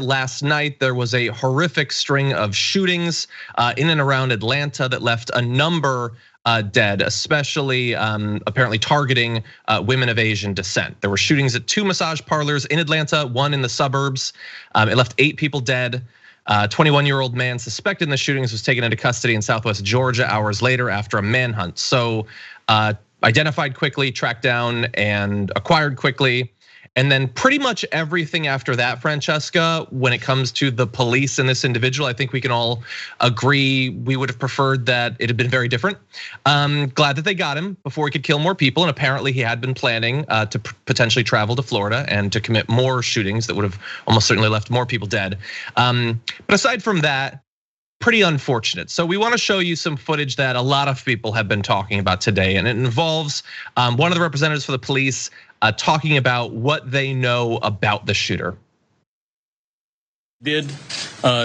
Last night, there was a horrific string of shootings in and around Atlanta that left a number dead, especially apparently targeting women of Asian descent. There were shootings at 2 massage parlors in Atlanta, 1 in the suburbs. It left 8 people dead. 21-year-old man suspected in the shootings was taken into custody in Southwest Georgia hours later after a manhunt. So identified quickly, tracked down, and acquired quickly. And then pretty much everything after that, Francesca, when it comes to the police and this individual, I think we can all agree we would have preferred that it had been very different. Glad that they got him before he could kill more people. And apparently he had been planning to potentially travel to Florida and to commit more shootings that would have almost certainly left more people dead. But aside from that, pretty unfortunate. So we want to show you some footage that a lot of people have been talking about today. And it involves one of the representatives for the police talking about what they know about the shooter. Did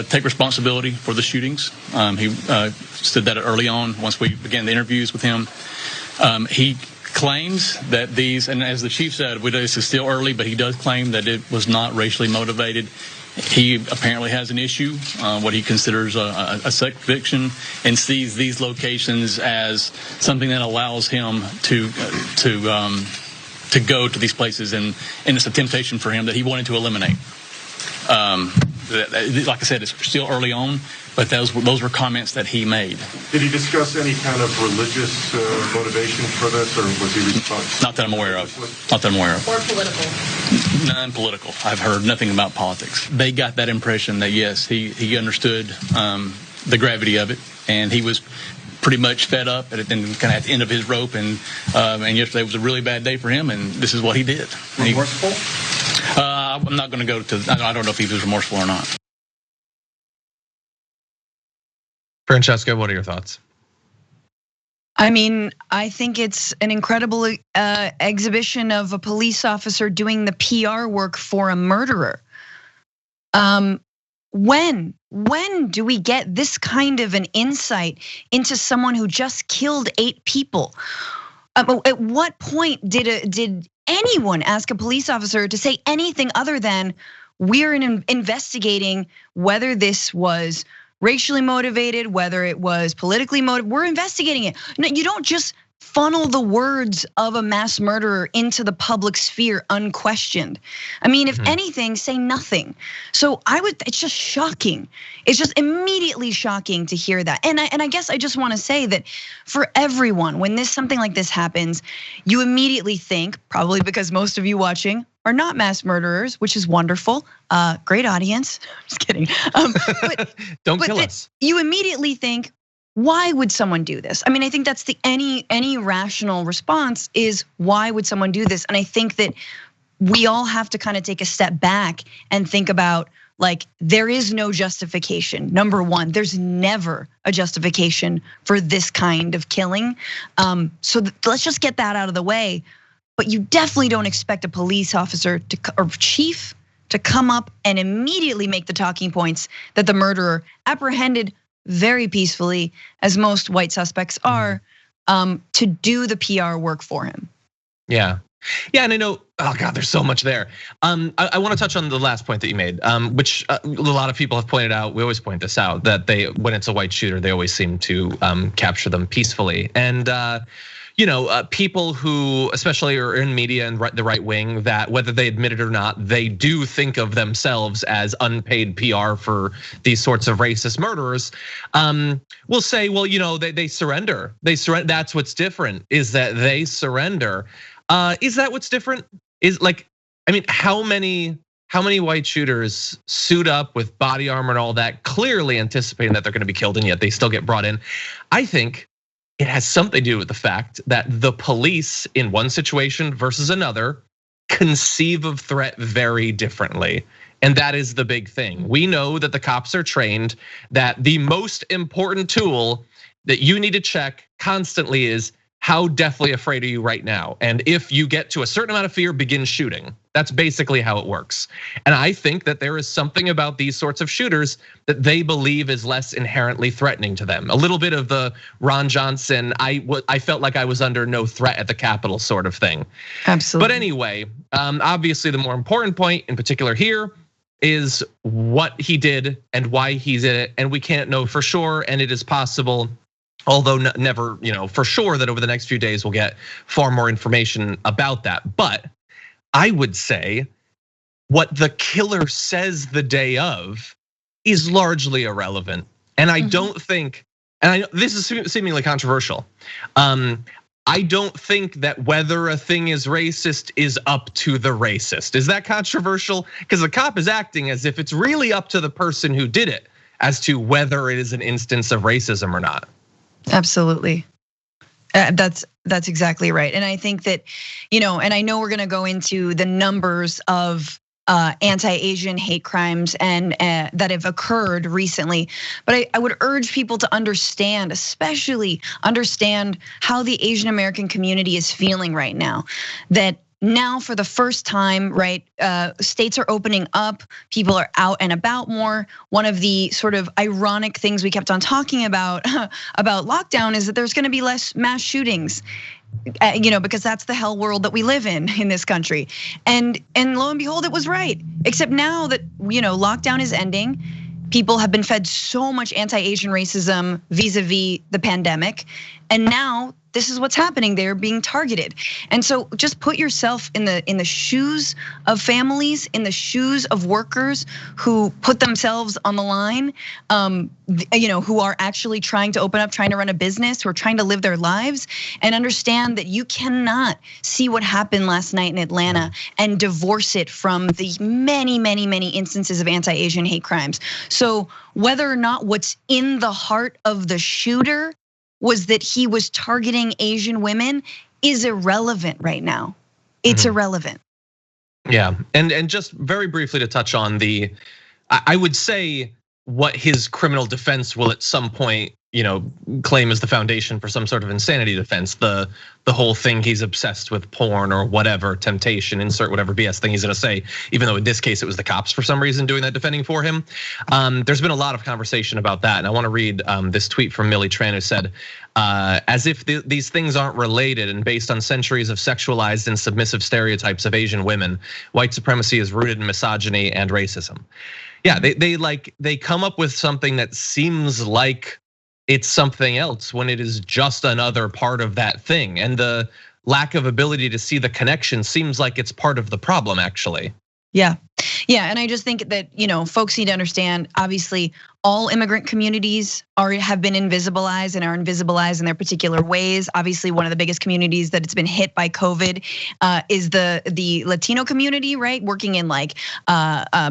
take responsibility for the shootings. He said that early on once we began the interviews with him. He claims that these, and as the chief said, this is still early, but he does claim that it was not racially motivated. He apparently has an issue, what he considers a sex addiction, and sees these locations as something that allows him to go to these places, and it's a temptation for him that he wanted to eliminate. Like I said, it's still early on, but those were comments that he made. Did he discuss any kind of religious motivation for this, or was he responsible? Not that I'm aware of. Not that I'm aware of. Or political? Non-political. I've heard nothing about politics. They got that impression that yes, he understood the gravity of it, and he was pretty much fed up at kind of at the end of his rope, and yesterday was a really bad day for him, and this is what he did. Remorseful? I'm not going to go to. I don't know if he was remorseful or not. Francesca, what are your thoughts? I mean, I think it's an incredible exhibition of a police officer doing the PR work for a murderer. When do we get this kind of an insight into someone who just killed 8 people? At what point did anyone ask a police officer to say anything other than we're investigating whether this was racially motivated, whether it was politically motivated? We're investigating it. No, you don't just funnel the words of a mass murderer into the public sphere unquestioned. I mean, if anything, say nothing. So it's just shocking. It's just immediately shocking to hear that. And I guess I just want to say that for everyone, when something like this happens, you immediately think, probably because most of you watching are not mass murderers, which is wonderful. Great audience. Just kidding. Don't kill us. You immediately think, why would someone do this? I mean, I think that's any rational response is, why would someone do this? And I think that we all have to kind of take a step back and think about, like, there is no justification. Number one, there's never a justification for this kind of killing. So let's just get that out of the way. But you definitely don't expect a police officer or chief to come up and immediately make the talking points that the murderer, apprehended very peacefully, as most white suspects are, to do the PR work for him. Yeah, and I know, oh God, there's so much there. I want to touch on the last point that you made, which a lot of people have pointed out. We always point this out, that when it's a white shooter, they always seem to capture them peacefully. And people who especially are in media and the right wing, that whether they admit it or not, they do think of themselves as unpaid PR for these sorts of racist murderers. Will say, well, they surrender. They surrender. That's what's different, is that they surrender. Is that what's different? How many white shooters suit up with body armor and all that, clearly anticipating that they're going to be killed, and yet they still get brought in? I think it has something to do with the fact that the police in one situation versus another conceive of threat very differently. And that is the big thing. We know that the cops are trained that the most important tool that you need to check constantly is, how deathly afraid are you right now? And if you get to a certain amount of fear, begin shooting. That's basically how it works. And I think that there is something about these sorts of shooters that they believe is less inherently threatening to them. A little bit of the Ron Johnson, I felt like I was under no threat at the Capitol sort of thing. Absolutely. But anyway, obviously the more important point in particular here is what he did and why he did it, and we can't know for sure. And it is possible, although never, for sure, that over the next few days we'll get far more information about that. But I would say what the killer says the day of is largely irrelevant. And I don't think, and I know this is seemingly controversial. I don't think that whether a thing is racist is up to the racist. Is that controversial? Because the cop is acting as if it's really up to the person who did it as to whether it is an instance of racism or not. Absolutely. That's exactly right. And I think that, and I know we're gonna go into the numbers of anti-Asian hate crimes and that have occurred recently. But I would urge people to understand, especially understand how the Asian American community is feeling right now. That now for the first time, right, states are opening up, people are out and about more. One of the sort of ironic things we kept on talking about lockdown is that there's gonna be less mass shootings. Because that's the hell world that we live in this country. And lo and behold, it was right. Except now that, lockdown is ending, people have been fed so much anti-Asian racism vis-a-vis the pandemic. And now this is what's happening. They're being targeted. And so just put yourself in the shoes of families, in the shoes of workers who put themselves on the line, who are actually trying to open up, trying to run a business, who are trying to live their lives, and understand that you cannot see what happened last night in Atlanta and divorce it from the many, many, many instances of anti-Asian hate crimes. So whether or not what's in the heart of the shooter was that he was targeting Asian women is irrelevant right now. It's irrelevant. Yeah, and just very briefly to touch on I would say what his criminal defense will at some point, claim as the foundation for some sort of insanity defense. The whole thing, he's obsessed with porn or whatever, temptation, insert whatever BS thing he's gonna say, even though in this case it was the cops for some reason doing that defending for him. There's been a lot of conversation about that, and I wanna read this tweet from Millie Tran, who said, as if these things aren't related and based on centuries of sexualized and submissive stereotypes of Asian women, white supremacy is rooted in misogyny and racism. Yeah, they come up with something that seems like it's something else when it is just another part of that thing. And the lack of ability to see the connection seems like it's part of the problem, actually. Yeah, and I just think that folks need to understand. Obviously, all immigrant communities have been invisibilized and are invisibilized in their particular ways. Obviously, one of the biggest communities that it's been hit by COVID is the Latino community, right? Working in like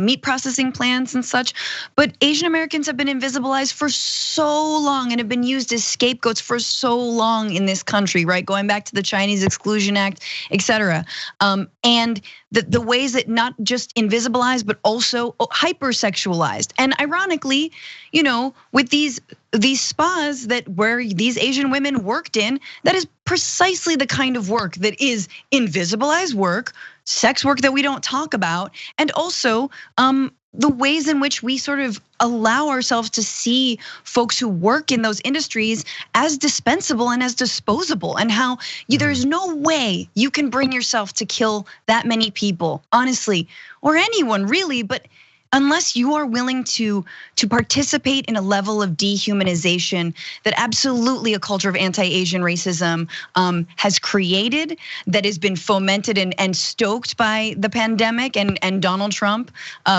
meat processing plants and such. But Asian Americans have been invisibilized for so long and have been used as scapegoats for so long in this country, right? Going back to the Chinese Exclusion Act, etc. And the ways that not just invisibilized, but also hypersexualized. And ironically, with these spas where these Asian women worked in, that is precisely the kind of work that is invisibilized work, sex work that we don't talk about, and also the ways in which we sort of allow ourselves to see folks who work in those industries as dispensable and as disposable, and how there's no way you can bring yourself to kill that many people, honestly, or anyone really, but unless you are willing to participate in a level of dehumanization that absolutely a culture of anti-Asian racism has created, that has been fomented and stoked by the pandemic and Donald Trump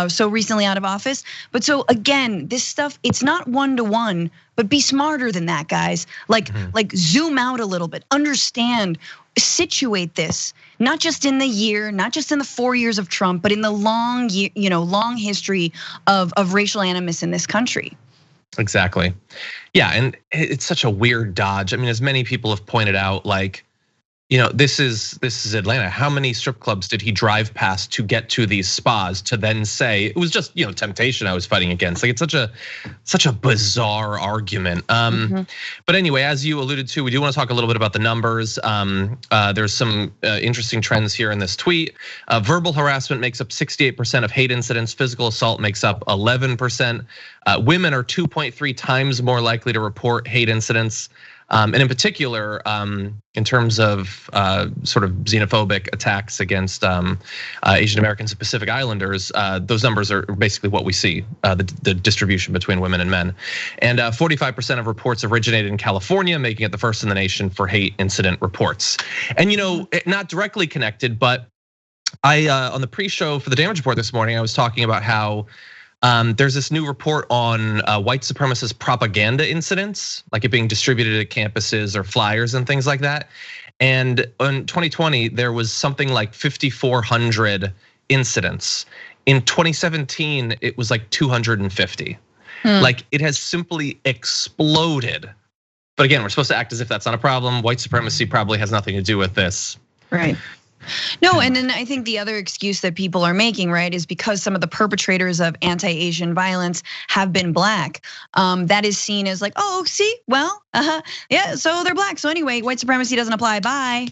so recently out of office. But so again, this stuff, it's not one-to-one, but be smarter than that, guys. Like zoom out a little bit, understand, situate this, not just in the year, not just in the 4 years of Trump, but in the long history of racial animus in this country. Exactly. Yeah, and it's such a weird dodge. I mean, as many people have pointed out, like, this is Atlanta. How many strip clubs did he drive past to get to these spas to then say it was just temptation I was fighting against? Like, it's such a bizarre argument. But anyway, as you alluded to, we do want to talk a little bit about the numbers. There's some interesting trends here in this tweet. Verbal harassment makes up 68% of hate incidents. Physical assault makes up 11%. Women are 2.3 times more likely to report hate incidents. And in particular, in terms of sort of xenophobic attacks against Asian Americans and Pacific Islanders, those numbers are basically what we see, the distribution between women and men. And 45% of reports originated in California, making it the first in the nation for hate incident reports. And not directly connected, but I on the pre-show for the Damage Report this morning, I was talking about how there's this new report on white supremacist propaganda incidents, like it being distributed at campuses or flyers and things like that. And in 2020, there was something like 5,400 incidents. In 2017, it was like 250. Like it has simply exploded. But again, we're supposed to act as if that's not a problem. White supremacy probably has nothing to do with this. Right. No, and then I think the other excuse that people are making, right, is because some of the perpetrators of anti-Asian violence have been black. That is seen as like, oh, see, well, yeah, so they're black. So anyway, white supremacy doesn't apply. Bye.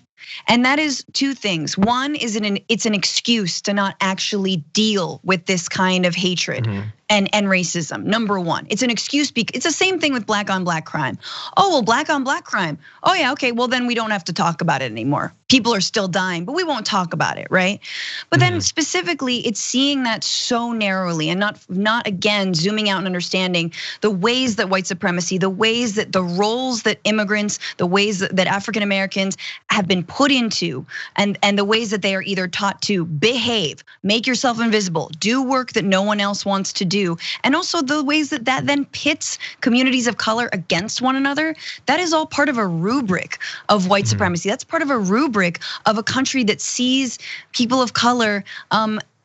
And that is two things. One is it's an excuse to not actually deal with this kind of hatred and racism. Number one, it's an excuse because it's the same thing with black on black crime. Oh, well, black on black crime. Oh yeah, okay, well then we don't have to talk about it anymore. People are still dying, but we won't talk about it, right? But then specifically, it's seeing that so narrowly and not again zooming out and understanding the ways that white supremacy, the ways that the roles that immigrants, the ways that African Americans have been put into, and the ways that they are either taught to behave, make yourself invisible, do work that no one else wants to do, and also the ways that then pits communities of color against one another. That is all part of a rubric of white supremacy. That's part of a rubric of a country that sees people of color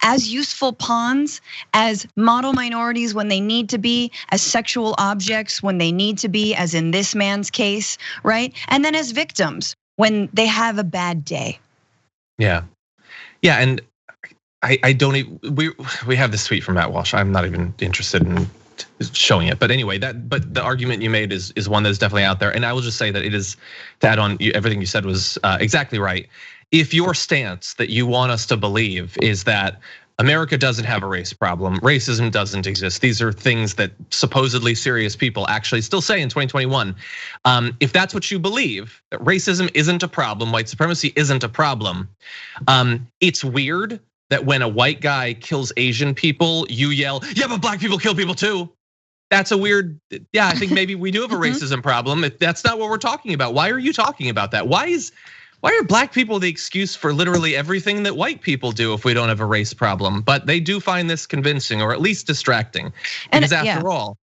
as useful pawns, as model minorities when they need to be, as sexual objects when they need to be, as in this man's case, right? And then as victims when they have a bad day. Yeah, and I don't even, we have this tweet from Matt Walsh. I'm not even interested in showing it, but anyway, but the argument you made is one that is definitely out there. And I will just say that it is, to add on, everything you said was exactly right. If your stance that you want us to believe is that America doesn't have a race problem, racism doesn't exist, these are things that supposedly serious people actually still say in 2021. If that's what you believe, that racism isn't a problem, white supremacy isn't a problem, it's weird that when a white guy kills Asian people, you yell, yeah, but black people kill people too. That's a weird, yeah, I think maybe we do have a racism problem. If that's not what we're talking about, why are you talking about that? Why are black people the excuse for literally everything that white people do if we don't have a race problem? But they do find this convincing or at least distracting. Because after all,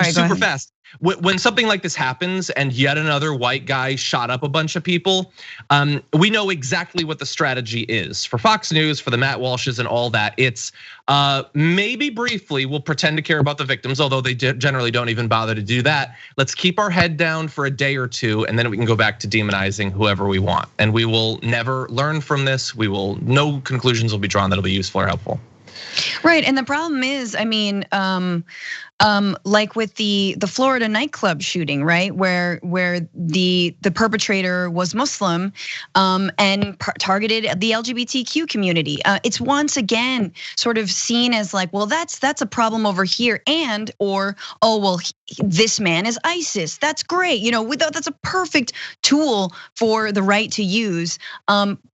super fast. When something like this happens and yet another white guy shot up a bunch of people, we know exactly what the strategy is. For Fox News, for the Matt Walshes and all that, it's maybe briefly we'll pretend to care about the victims, although they generally don't even bother to do that. Let's keep our head down for a day or two, and then we can go back to demonizing whoever we want. And we will never learn from this. No conclusions will be drawn that'll be useful or helpful. Right, and the problem is, I mean, like with the Florida nightclub shooting, right, where the perpetrator was Muslim and targeted the LGBTQ community. It's once again sort of seen as like, well, that's a problem over here, or oh well, this man is ISIS. That's great, that's a perfect tool for the right to use.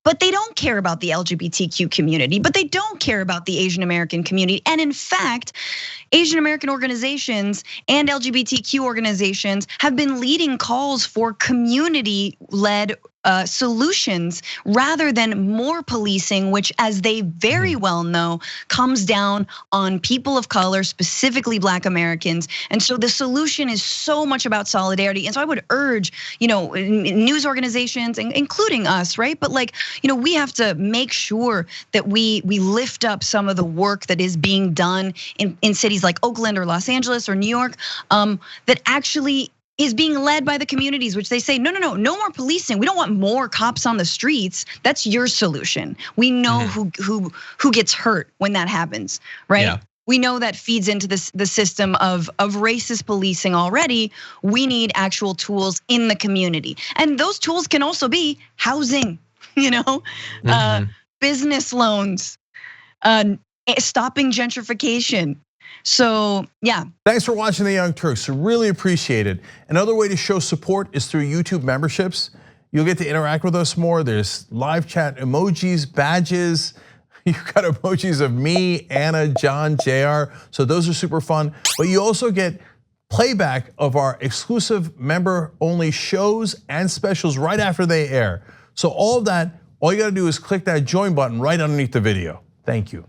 But they don't care about the LGBTQ community, but they don't care about the Asian American community. And in fact, Asian American organizations and LGBTQ organizations have been leading calls for community-led solutions rather than more policing, which, as they very well know, comes down on people of color, specifically Black Americans. And so the solution is so much about solidarity. And so I would urge, news organizations, including us, right? But we have to make sure that we lift up some of the work that is being done in cities like Oakland or Los Angeles or New York, that actually is being led by the communities, which they say, no more policing. We don't want more cops on the streets. That's your solution. We know who gets hurt when that happens, right? Yeah. We know that feeds into the system of racist policing already. We need actual tools in the community. And those tools can also be housing, business loans, stopping gentrification, So yeah. Thanks for watching The Young Turks, really appreciate it. Another way to show support is through YouTube memberships. You'll get to interact with us more. There's live chat emojis, badges. You've got emojis of me, Anna, John, JR. So those are super fun. But you also get playback of our exclusive member-only shows and specials right after they air. So all of that, all you gotta do is click that join button right underneath the video. Thank you.